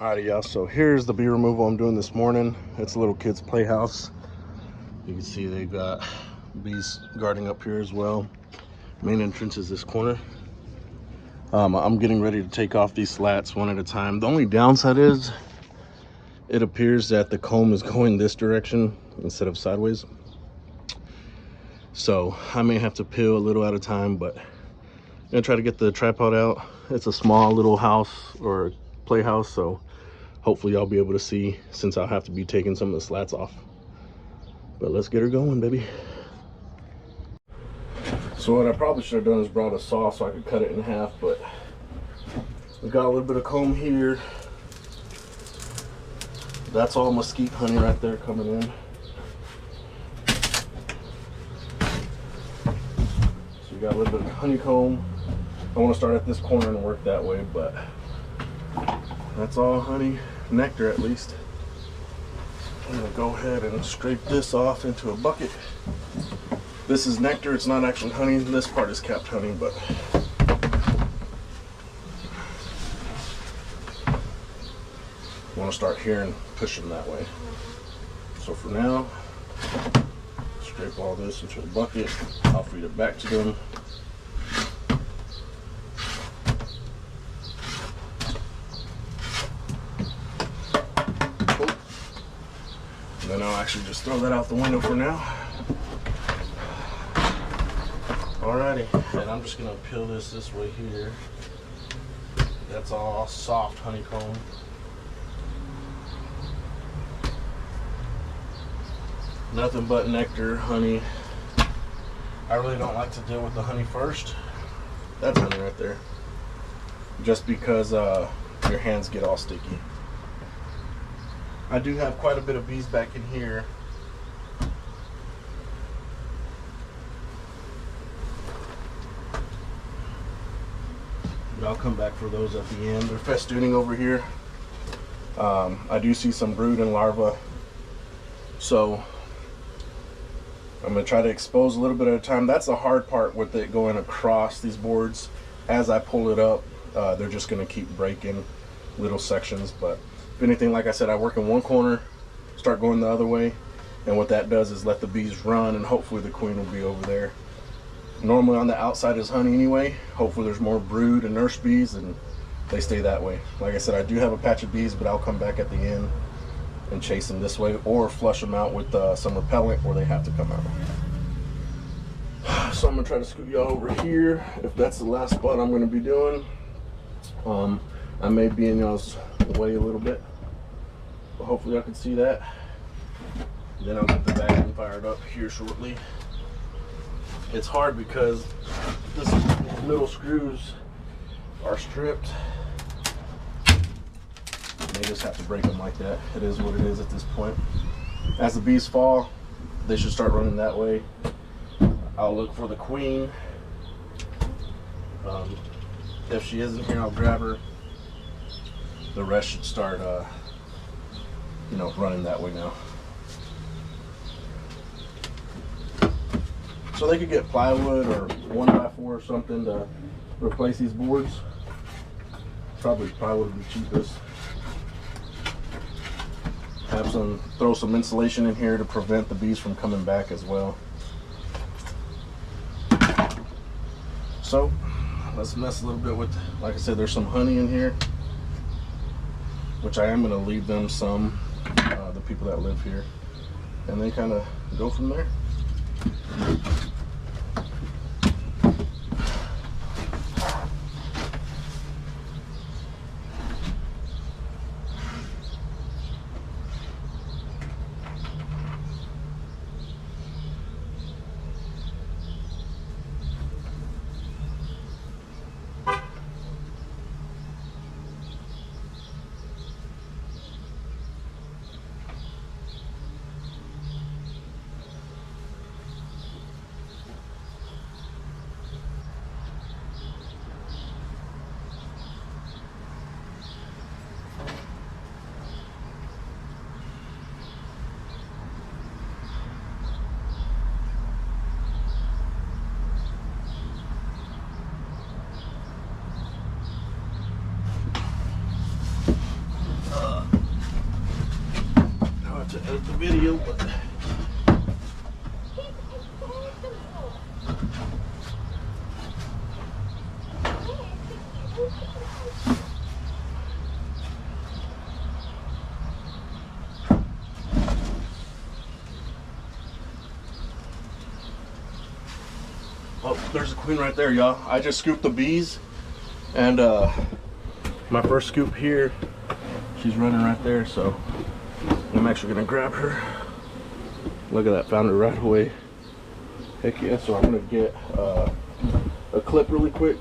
Alrighty, y'all, so here's the bee removal I'm doing this morning. It's a little kid's playhouse. You can see they've got bees guarding up here as well. Main entrance is this corner. I'm getting ready to take off these slats one at a time. The only downside is it appears that the comb is going this direction instead of sideways. So I may have to peel a little at a time, but I'm gonna try to get the tripod out. It's a small little house or playhouse, so hopefully y'all be able to see since I'll have to be taking some of the slats off. But let's get her going, baby. So what I probably should have done is brought a saw so I could cut it in half, but we've got a little bit of comb here. That's all mesquite honey right there coming in. So you got a little bit of honeycomb. I want to start at this corner and work that way, but that's all honey, nectar at least. I'm gonna go ahead and scrape this off into a bucket. This is nectar, it's not actually honey. This part is capped honey, but I want to start here and push them that way. So for now, scrape all this into a bucket. I'll feed it back to them. And then I'll actually just throw that out the window for now. Alrighty, and I'm just gonna peel this way here. That's all soft honeycomb. Nothing but nectar, honey. I really don't like to deal with the honey first. That's honey right there. Just because your hands get all sticky. I do have quite a bit of bees back in here. But I'll come back for those at the end. They're festooning over here. I do see some brood and larvae. So I'm gonna try to expose a little bit at a time. That's the hard part with it going across these boards. As I pull it up, they're just gonna keep breaking little sections. But if anything, like I said, I work in one corner, start going the other way, and what that does is let the bees run, and hopefully the queen will be over there. Normally on the outside is honey anyway. Hopefully there's more brood and nurse bees and they stay that way. Like I said, I do have a patch of bees, but I'll come back at the end and chase them this way or flush them out with some repellent where they have to come out. So I'm gonna try to scoot y'all over here if that's the last spot I'm gonna be doing. I may be in y'all's way a little bit, but hopefully I can see that. Then I'll get the vacuum fired up here shortly. It's hard because these little screws are stripped. They just have to break them like that. It is what it is at this point. As the bees fall, they should start running that way. I'll look for the queen. If she isn't here, I'll grab her. The rest should start, running that way now. So they could get plywood or 1x4 or something to replace these boards. Probably plywood would be cheapest. Throw some insulation in here to prevent the bees from coming back as well. So let's mess a little bit with, like I said, there's some honey in here, which I am going to leave them some, the people that live here, and they kind of go from there. edit the video, but oh, there's a queen right there, y'all. I just scooped the bees, and my first scoop here, she's running right there, so I'm actually gonna grab her. Look at that, found her right away. Heck yeah, so I'm gonna get a clip really quick,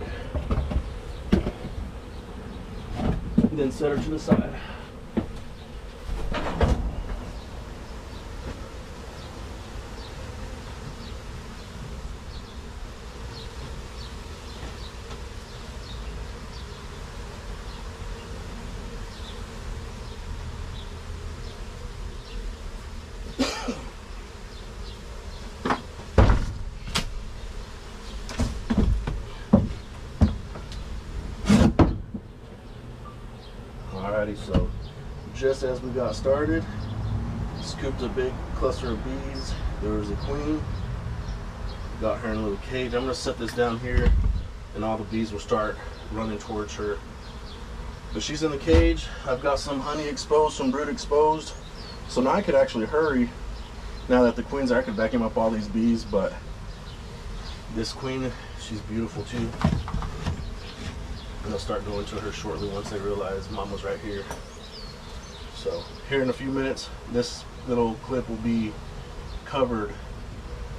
then set her to the side. Alrighty, so just as we got started, scooped a big cluster of bees. There was a queen. Got her in a little cage. I'm gonna set this down here, and all the bees will start running towards her. But she's in the cage. I've got some honey exposed, some brood exposed. So now I could actually hurry. Now that the queen's there, I could vacuum up all these bees, but this queen, she's beautiful too. And they'll start going to her shortly once they realize Mama's right here. So here in a few minutes, this little clip will be covered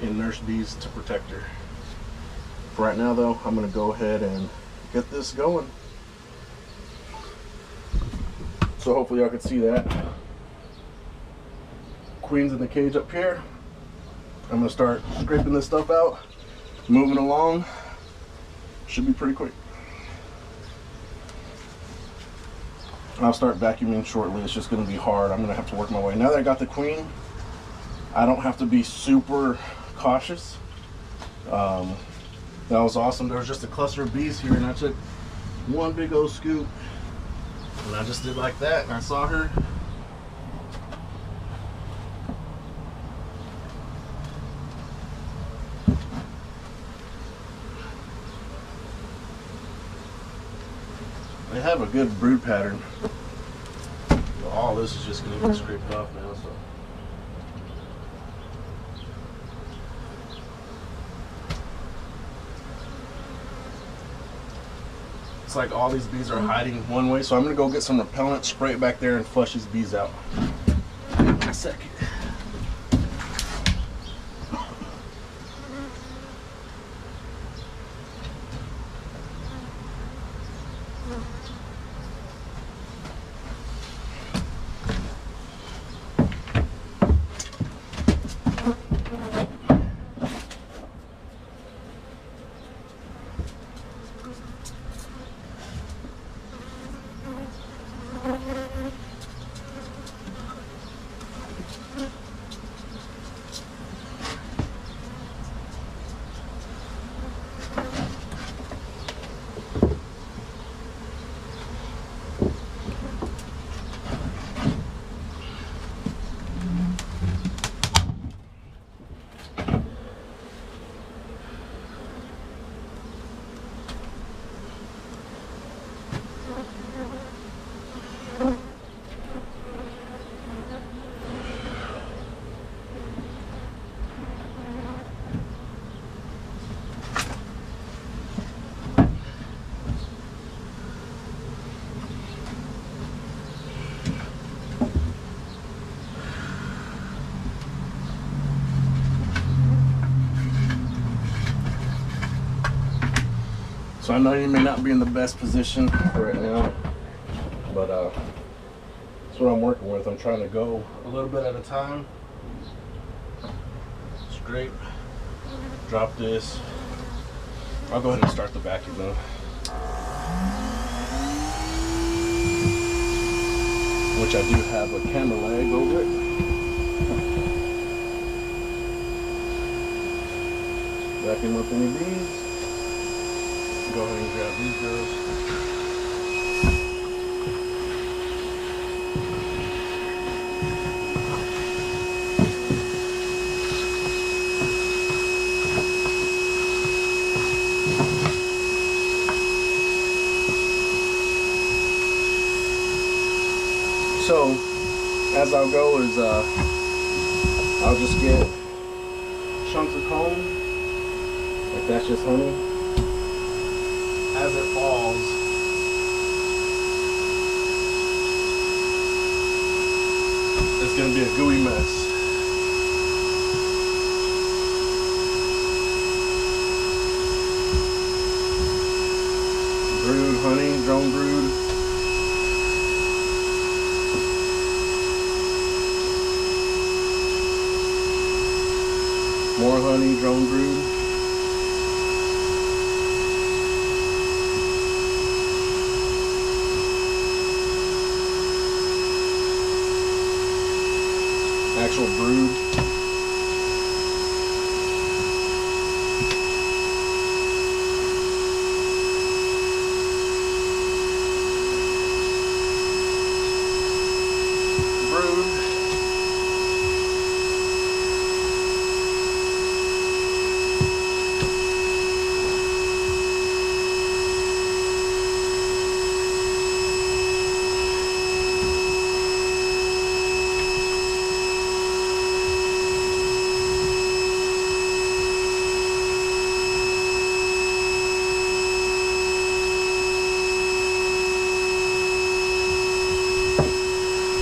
in nurse bees to protect her. For right now though, I'm gonna go ahead and get this going. So hopefully y'all can see that. Queen's in the cage up here. I'm gonna start scraping this stuff out, moving along. Should be pretty quick. I'll start vacuuming shortly. It's just going to be hard. I'm going to have to work my way. Now that I got the queen, I don't have to be super cautious. That was awesome. There was just a cluster of bees here, and I took one big old scoop, and I just did like that, and I saw her. They have a good brood pattern. All this is just going to get scraped off now. So it's like all these bees are hiding one way. So I'm going to go get some repellent, spray it back there, and flush these bees out. Give me a second. So I know you may not be in the best position right now, but that's what I'm working with. I'm trying to go a little bit at a time. Scrape, drop this. I'll go ahead and start the vacuum though. Which I do have a camera leg over it. Vacuum up any bees. Go ahead and grab these girls. So as I'll go is I'll just get chunks of comb, like that's just honey. As it falls, it's gonna be a gooey mess. Brood honey, drone brood. More honey, drone brood. Actual brood.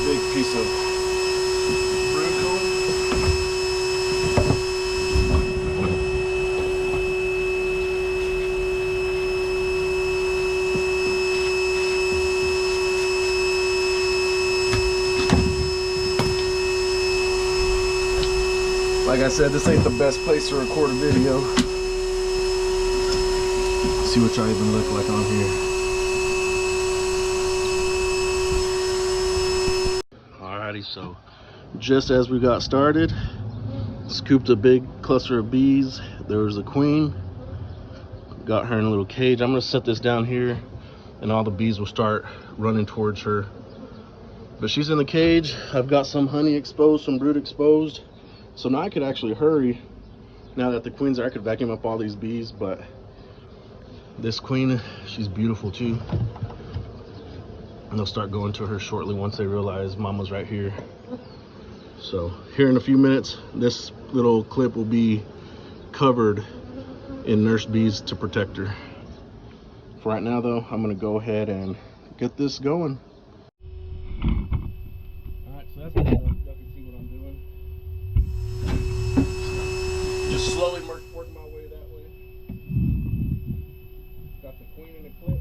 Big piece of brood comb. Like I said, this ain't the best place to record a video. Let's see what y'all even look like on here. So just as we got started, scooped a big cluster of bees. There was a queen, got her in a little cage. I'm gonna set this down here and all the bees will start running towards her, but she's in the cage. I've got some honey exposed, some brood exposed, so now I could actually hurry. Now that the queen's there, I could vacuum up all these bees, but this queen, she's beautiful too. And they'll start going to her shortly once they realize mama's right here. So here in a few minutes, this little clip will be covered in nurse bees to protect her. For right now though, I'm gonna go ahead and get this going. All right, so that's good enough. Y'all can see what I'm doing. Just slowly working my way that way. Got the queen in the clip.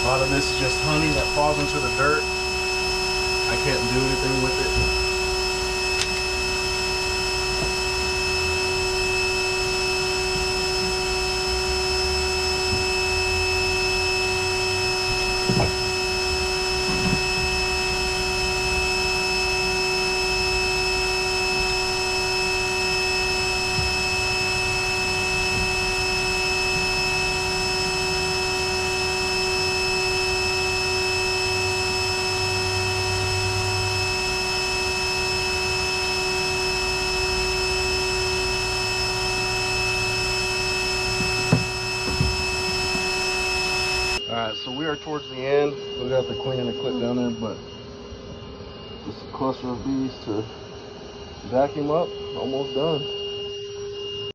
A lot of this is just honey that falls into the dirt. I can't do anything with it. Alright, so we are towards the end. We got the queen and the clip down there, but just a cluster of bees to vacuum up. Almost done.